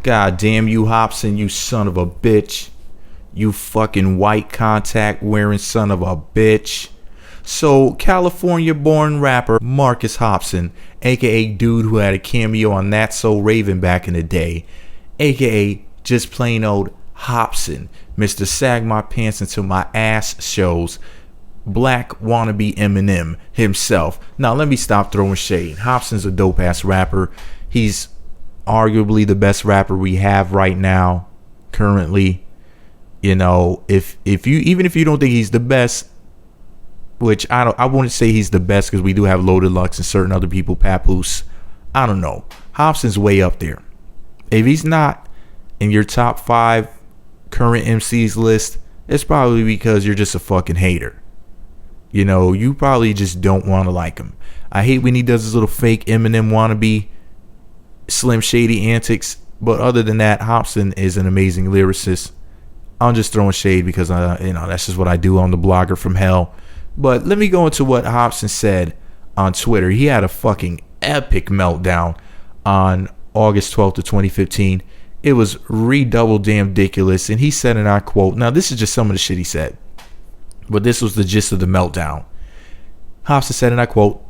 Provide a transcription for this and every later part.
God damn you, Hopsin, you son of a bitch. You fucking white contact wearing son of a bitch. So, California-born rapper Marcus Hopsin, aka dude who had a cameo on That's So Raven back in the day, aka just plain old Hopsin, Mr. Sag My Pants Until My Ass Shows, black wannabe Eminem himself. Now, let me stop throwing shade. Hopsin's a dope-ass rapper. He's arguably the best rapper we have right now, currently. You know, if you even if you don't think he's the best, which I wouldn't say he's the best because we do have Loaded Lux and certain other people, Papoose. I don't know. Hopsin's way up there. If he's not in your top 5 current MCs list, it's probably because you're just a fucking hater. You know, you probably just don't want to like him. I hate when he does his little fake Eminem wannabe Slim Shady antics, but other than that, Hopsin is an amazing lyricist. I'm just throwing shade because that's just what I do on the Blogger from Hell. But let me go into what Hopsin said on Twitter. He had a fucking epic meltdown on August 12th of 2015. It was redouble damn ridiculous. And he said, and I quote, now this is just some of the shit he said, but this was the gist of the meltdown. Hopsin said, and I quote,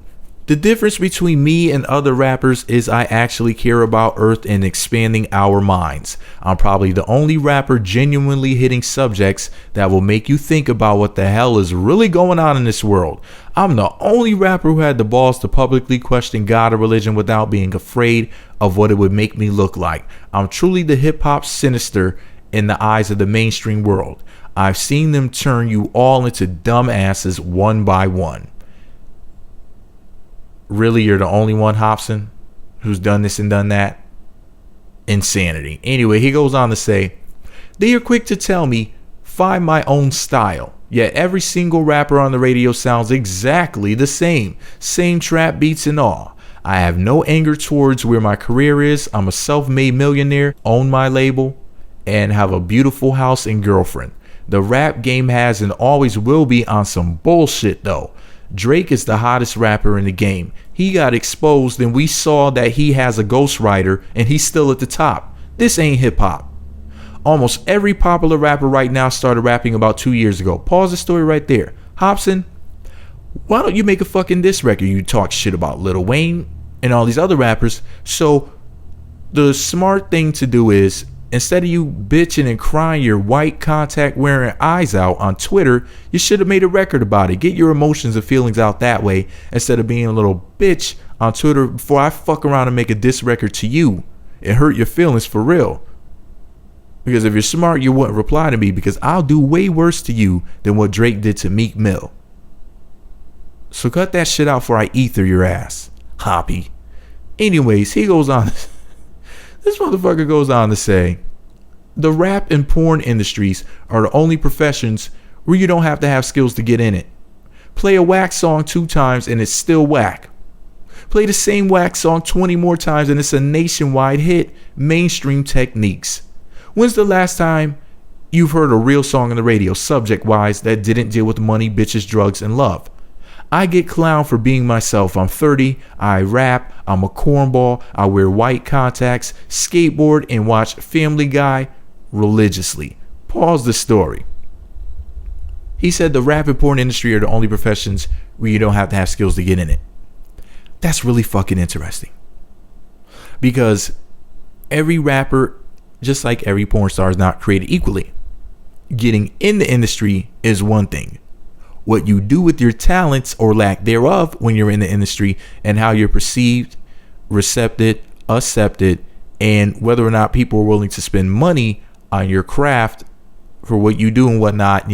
"The difference between me and other rappers is I actually care about Earth and expanding our minds. I'm probably the only rapper genuinely hitting subjects that will make you think about what the hell is really going on in this world. I'm the only rapper who had the balls to publicly question God or religion without being afraid of what it would make me look like. I'm truly the hip-hop sinister in the eyes of the mainstream world. I've seen them turn you all into dumbasses one by one." Really, you're the only one, Hopsin, who's done this and done that? Insanity. Anyway, he goes on to say, "They are quick to tell me, find my own style. Yet every single rapper on the radio sounds exactly the same. Same trap beats and all. I have no anger towards where my career is. I'm a self-made millionaire, own my label, and have a beautiful house and girlfriend. The rap game has and always will be on some bullshit though. Drake is the hottest rapper in the game. He got exposed and we saw that he has a ghostwriter and he's still at the top. This ain't hip hop. Almost every popular rapper right now started rapping about 2 years ago." Pause the story right there. Hopsin, why don't you make a fucking diss record? You talk shit about Lil Wayne and all these other rappers. So the smart thing to do is, instead of you bitching and crying your white contact wearing eyes out on Twitter, you should have made a record about it. Get your emotions and feelings out that way instead of being a little bitch on Twitter before I fuck around and make a diss record to you and hurt your feelings for real. Because if you're smart, you wouldn't reply to me because I'll do way worse to you than what Drake did to Meek Mill. So cut that shit out before I ether your ass, Hoppy. Anyways, he goes on. This motherfucker goes on to say, "The rap and porn industries are the only professions where you don't have to have skills to get in it. Play a whack song 2 times and it's still whack. Play the same whack song 20 more times and it's a nationwide hit. Mainstream techniques. When's the last time you've heard a real song on the radio, subject-wise, that didn't deal with money, bitches, drugs, and love? I get clowned for being myself. I'm 30, I rap, I'm a cornball, I wear white contacts, skateboard, and watch Family Guy religiously." Pause the story. He said the rap and porn industry are the only professions where you don't have to have skills to get in it. That's really fucking interesting. Because every rapper, just like every porn star, is not created equally. Getting in the industry is one thing. What you do with your talents or lack thereof when you're in the industry and how you're perceived, recepted, accepted, and whether or not people are willing to spend money on your craft for what you do and whatnot,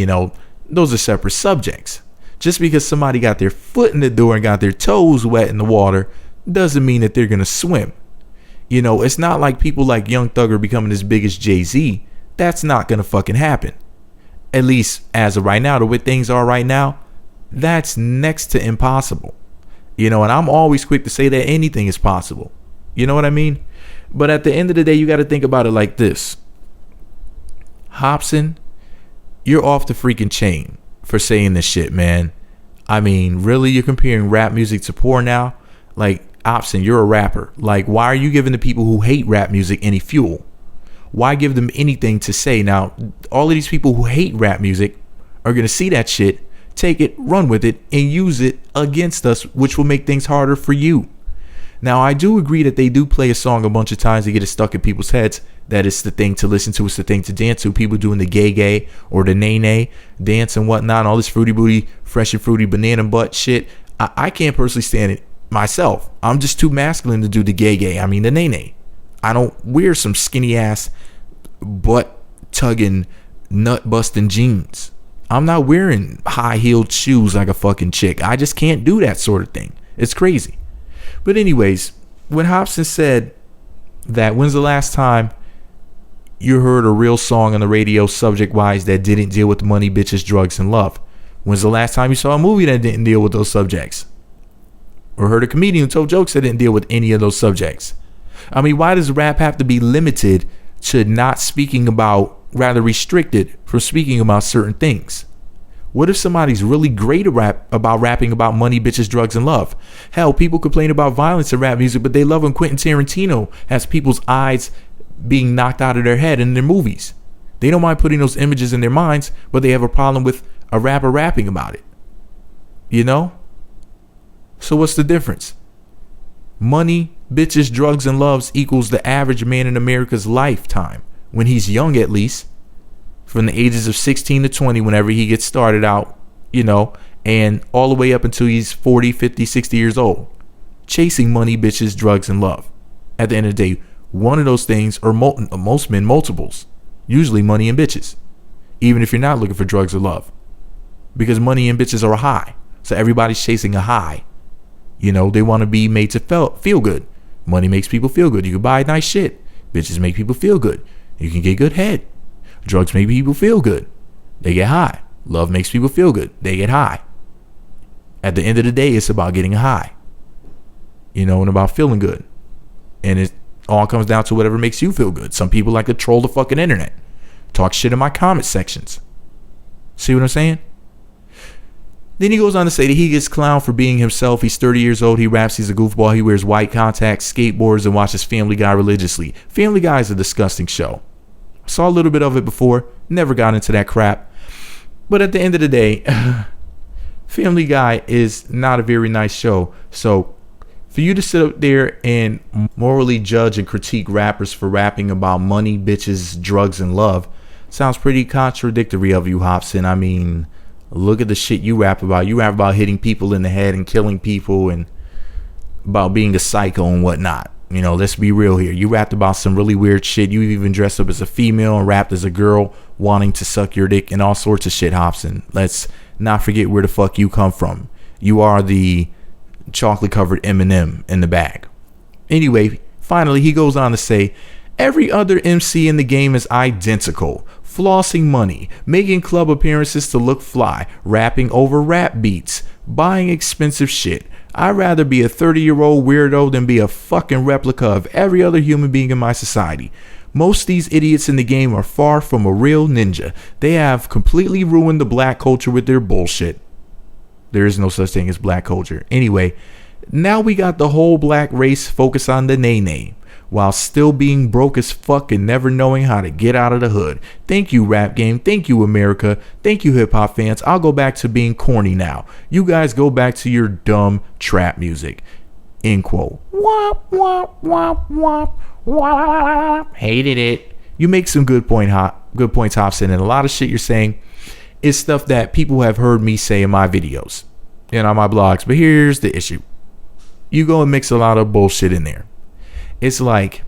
those are separate subjects. Just because somebody got their foot in the door and got their toes wet in the water doesn't mean that they're going to swim. It's not like people like Young Thug are becoming as big as Jay-Z. That's not going to fucking happen. At least as of right now, the way things are right now, that's next to impossible. And I'm always quick to say that anything is possible. You know what I mean? But at the end of the day, you got to think about it like this. Hopsin, you're off the freaking chain for saying this shit, man. I mean, really, you're comparing rap music to porn now? Like, Hopsin, you're a rapper. Like, why are you giving the people who hate rap music any fuel? why give them anything to say? Now, all of these people who hate rap music are going to see that shit, take it, run with it, and use it against us, which will make things harder for you. Now, I do agree that they do play a song a bunch of times to get it stuck in people's heads. That it's the thing to listen to. It's the thing to dance to. People doing the gay or the nay dance and whatnot. All this fruity booty, fresh and fruity banana butt shit. I can't personally stand it myself. I'm just too masculine to do the gay. I mean the nay. I don't wear some skinny ass butt tugging nut busting jeans. I'm not wearing high heeled shoes like a fucking chick. I just can't do that sort of thing. It's crazy. But anyways, when Hopsin said that, when's the last time you heard a real song on the radio subject wise that didn't deal with money, bitches, drugs, and love? When's the last time you saw a movie that didn't deal with those subjects? Or heard a comedian who told jokes that didn't deal with any of those subjects? I mean, why does rap have to be limited to not speaking about, rather restricted from speaking about certain things? What if somebody's really great at rapping about money, bitches, drugs, and love? Hell, people complain about violence in rap music, but they love when Quentin Tarantino has people's eyes being knocked out of their head in their movies. They don't mind putting those images in their minds, but they have a problem with a rapper rapping about it. You know? So what's the difference? Money, bitches, drugs, and loves equals the average man in America's lifetime. When he's young, at least. From the ages of 16 to 20, whenever he gets started out, you know, and all the way up until he's 40, 50, 60 years old. Chasing money, bitches, drugs, and love. At the end of the day, one of those things, or most men, multiples. Usually money and bitches. Even if you're not looking for drugs or love. Because money and bitches are a high. So everybody's chasing a high. You know, they want to be made to feel good. Money makes people feel good. You can buy nice shit. Bitches make people feel good. You can get good head. Drugs make people feel good. They get high. Love makes people feel good. They get high. At the end of the day, it's about getting a high. You know, and about feeling good. And it all comes down to whatever makes you feel good. Some people like to troll the fucking internet. Talk shit in my comment sections. See what I'm saying? Then he goes on to say that he gets clowned for being himself. He's 30 years old. He raps. He's a goofball. He wears white contacts, skateboards, and watches Family Guy religiously. Family Guy is a disgusting show. Saw a little bit of it before. Never got into that crap. But at the end of the day, Family Guy is not a very nice show. So for you to sit up there and morally judge and critique rappers for rapping about money, bitches, drugs, and love sounds pretty contradictory of you, Hopsin. I mean, look at the shit you rap about. You rap about hitting people in the head and killing people and about being a psycho and whatnot. You know, let's be real here. You rapped about some really weird shit. You even dressed up as a female and rapped as a girl wanting to suck your dick and all sorts of shit, Hopsin. Let's not forget where the fuck you come from. You are the chocolate covered M&M in the bag. Anyway, finally, he goes on to say, every other MC in the game is identical. Flossing money, making club appearances to look fly, rapping over rap beats, buying expensive shit. I'd rather be a 30-year-old weirdo than be a fucking replica of every other human being in my society. Most of these idiots in the game are far from a real ninja. They have completely ruined the black culture with their bullshit. There is no such thing as black culture. Anyway, now we got the whole black race focused on the nay, while still being broke as fuck and never knowing how to get out of the hood. Thank you, rap game. Thank you, America. Thank you, hip hop fans. I'll go back to being corny now. You guys go back to your dumb trap music. End quote. Wop, wop, wop, wop, wop. Hated it. You make some good points, Hopsin, and a lot of shit you're saying is stuff that people have heard me say in my videos and on my blogs. But here's the issue. You go and mix a lot of bullshit in there. It's like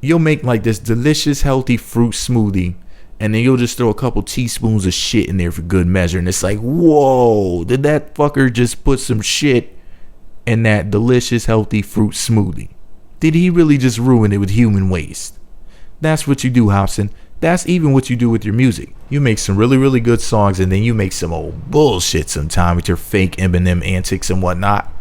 you'll make like this delicious, healthy fruit smoothie, and then you'll just throw a couple teaspoons of shit in there for good measure. And it's like, whoa, did that fucker just put some shit in that delicious, healthy fruit smoothie? Did he really just ruin it with human waste? That's what you do, Hopsin. That's even what you do with your music. You make some really, really good songs, and then you make some old bullshit sometime with your fake Eminem antics and whatnot.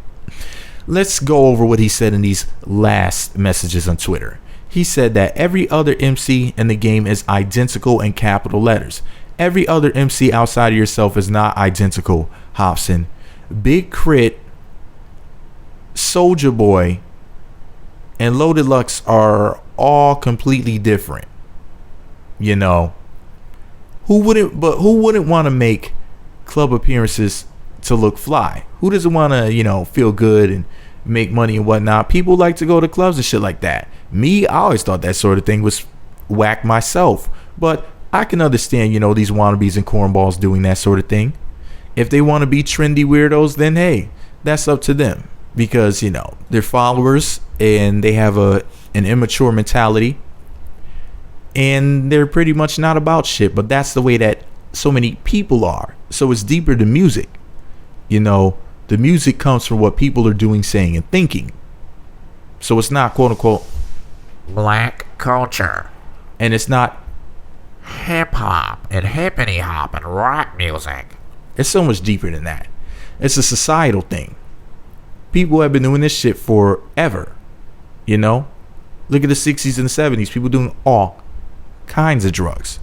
Let's go over what he said in these last messages on Twitter. He said that every other MC in the game is identical in capital letters. Every other MC outside of yourself is not identical, Hopsin. Big Crit, Soulja Boy, and Loaded Lux are all completely different. You know, who wouldn't want to make club appearances to look fly? Who doesn't want to, feel good and make money and whatnot? People like to go to clubs and shit like that. Me, I always thought that sort of thing was whack myself. But I can understand, these wannabes and cornballs doing that sort of thing. If they want to be trendy weirdos, then hey, that's up to them. Because, they're followers and they have an immature mentality. And they're pretty much not about shit. But that's the way that so many people are. So it's deeper than music. The music comes from what people are doing, saying, and thinking. So it's not quote unquote black culture. And it's not hip hop and hippity hop and rock music. It's so much deeper than that. It's a societal thing. People have been doing this shit forever. Look at the 60s and the 70s. People doing all kinds of drugs.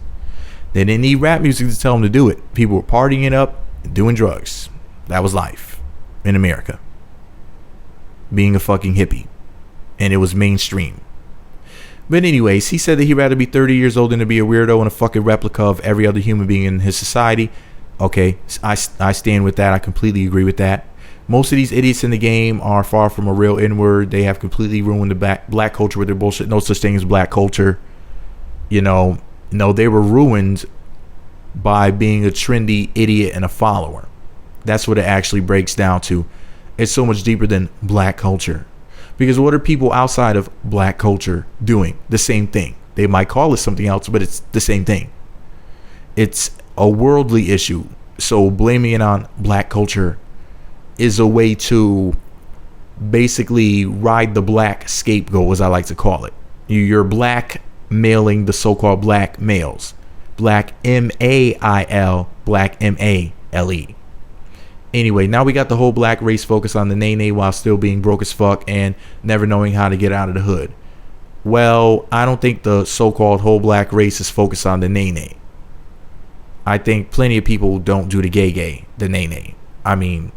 They didn't need rap music to tell them to do it. People were partying it up and doing drugs. That was life in America. Being a fucking hippie. And it was mainstream. But anyways, he said that he'd rather be 30 years old than to be a weirdo and a fucking replica of every other human being in his society. Okay, I stand with that. I completely agree with that. Most of these idiots in the game are far from a real N-word. They have completely ruined the black culture with their bullshit. No such thing as black culture. No, they were ruined by being a trendy idiot and a follower. That's what it actually breaks down to. It's so much deeper than black culture. Because what are people outside of black culture doing? The same thing. They might call it something else, but it's the same thing. It's a worldly issue. So blaming it on black culture is a way to basically ride the black scapegoat, as I like to call it. You're blackmailing the so-called black males. Black M-A-I-L, black M-A-L-E. Anyway, now we got the whole black race focused on the nay while still being broke as fuck and never knowing how to get out of the hood. Well, I don't think the so-called whole black race is focused on the nay. I think plenty of people don't do the gay, the nay. I mean,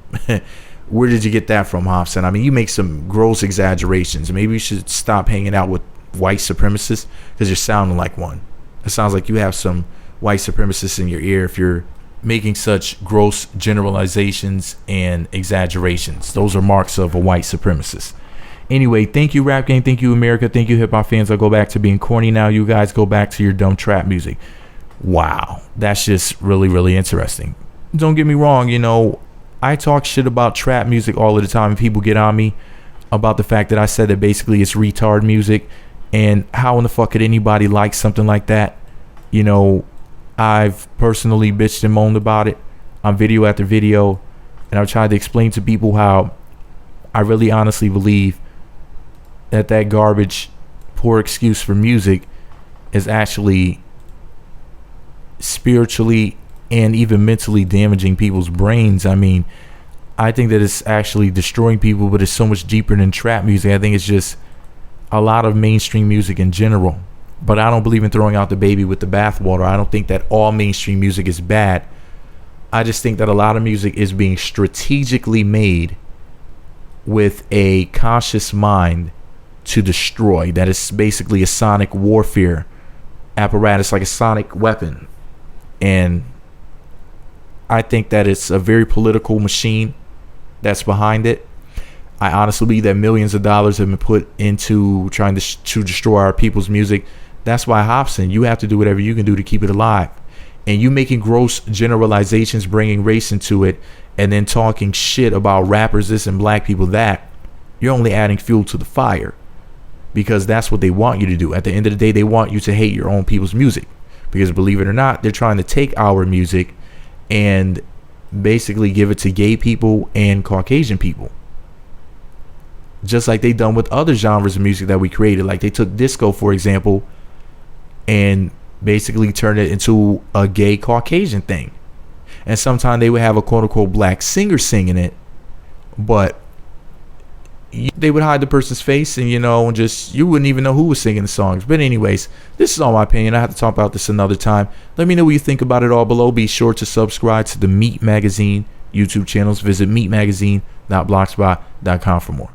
where did you get that from, Hopsin? I mean, you make some gross exaggerations. Maybe you should stop hanging out with white supremacists because you're sounding like one. It sounds like you have some white supremacists in your ear if you're making such gross generalizations and exaggerations. Those are marks of a white supremacist. Anyway, thank you, Rap Game. Thank you, America. Thank you, hip hop fans. I'll go back to being corny now. You guys go back to your dumb trap music. Wow. That's just really, really interesting. Don't get me wrong. I talk shit about trap music all of the time, and people get on me about the fact that I said that basically it's retard music. And how in the fuck could anybody like something like that? I've personally bitched and moaned about it on video after video, and I've tried to explain to people how I really honestly believe that garbage, poor excuse for music, is actually spiritually and even mentally damaging people's brains. I mean, I think that it's actually destroying people, but it's so much deeper than trap music. I think it's just a lot of mainstream music in general. But I don't believe in throwing out the baby with the bathwater. I don't think that all mainstream music is bad. I just think that a lot of music is being strategically made with a conscious mind to destroy. That is basically a sonic warfare apparatus, like a sonic weapon. And I think that it's a very political machine that's behind it. I honestly believe that millions of dollars have been put into trying to destroy our people's music. That's why, Hopsin, you have to do whatever you can do to keep it alive. And you making gross generalizations, bringing race into it, and then talking shit about rappers this and black people that, you're only adding fuel to the fire. Because that's what they want you to do. At the end of the day, they want you to hate your own people's music. Because believe it or not, they're trying to take our music and basically give it to gay people and Caucasian people. Just like they done with other genres of music that we created. Like they took disco, for example, and basically turned it into a gay Caucasian thing. And sometimes they would have a quote unquote black singer singing it, but they would hide the person's face, and just you wouldn't even know who was singing the songs. But anyways, this is all my opinion. I have to talk about this another time. Let me know what you think about it all below. Be sure to subscribe to the Meat Magazine YouTube channels. Visit meatmagazine.blogspot.com for more.